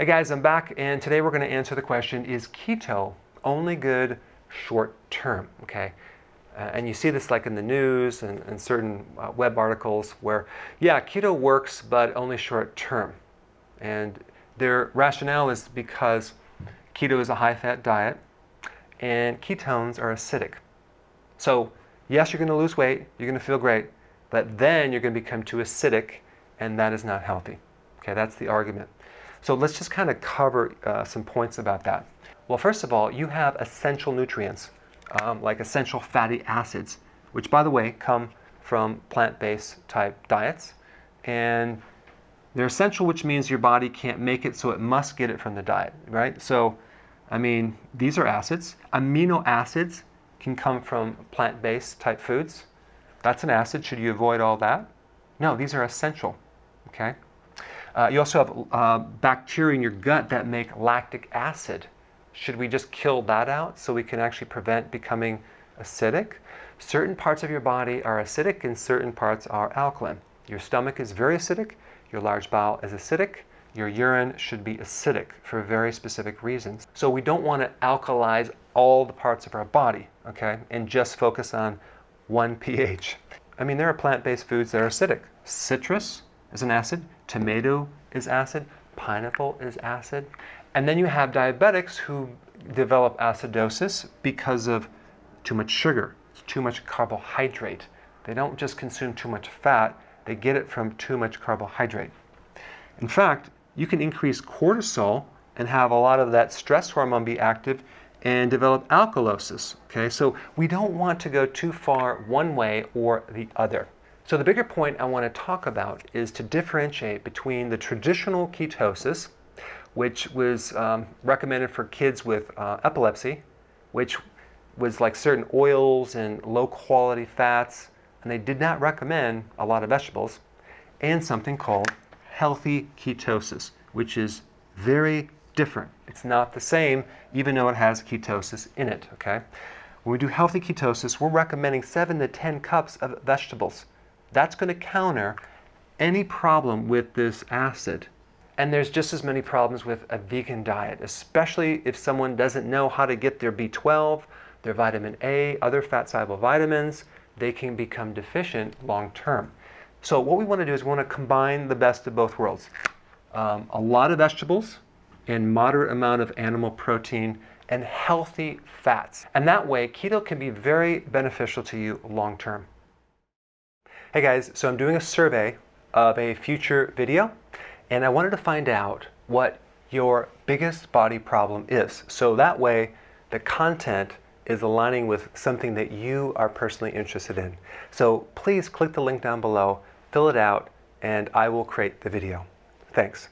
Hey guys, I'm back, and today we're going to answer the question, is keto only good short term? Okay, and you see this like in the news and certain web articles where, yeah, keto works, but only short term. And their rationale is because keto is a high-fat diet, and ketones are acidic. So yes, you're going to lose weight, you're going to feel great, but then you're going to become too acidic, and that is not healthy. Okay, that's the argument. So let's just kind of cover some points about that. Well, first of all, you have essential nutrients, like essential fatty acids, which, by the way, come from plant-based type diets. And they're essential, which means your body can't make it, so it must get it from the diet, right? So, I mean, these are acids. Amino acids can come from plant-based type foods. That's an acid. Should you avoid all that? No, these are essential, okay? You also have bacteria in your gut that make lactic acid. Should we just kill that out so we can actually prevent becoming acidic? Certain parts of your body are acidic and certain parts are alkaline. Your stomach is very acidic, your large bowel is acidic, your urine should be acidic for very specific reasons. So we don't want to alkalize all the parts of our body, okay, and just focus on one pH. I mean, there are plant-based foods that are acidic. Citrus is an acid, tomato is acid, pineapple is acid. And then you have diabetics who develop acidosis because of too much sugar, too much carbohydrate. They don't just consume too much fat, they get it from too much carbohydrate. In fact, you can increase cortisol and have a lot of that stress hormone be active and develop alkalosis. Okay, so we don't want to go too far one way or the other. So the bigger point I want to talk about is to differentiate between the traditional ketosis, which was recommended for kids with epilepsy, which was like certain oils and low quality fats, and they did not recommend a lot of vegetables, and something called healthy ketosis, which is very different. It's not the same, even though it has ketosis in it, okay? When we do healthy ketosis, we're recommending 7 to 10 cups of vegetables. That's going to counter any problem with this acid. And there's just as many problems with a vegan diet, especially if someone doesn't know how to get their B12, their vitamin A, other fat-soluble vitamins. They can become deficient long term. So what we want to do is we want to combine the best of both worlds. A lot of vegetables and moderate amount of animal protein and healthy fats. And that way, keto can be very beneficial to you long term. Hey guys, so I'm doing a survey of a future video, and I wanted to find out what your biggest body problem is. So that way, the content is aligning with something that you are personally interested in. So please click the link down below, fill it out, and I will create the video. Thanks.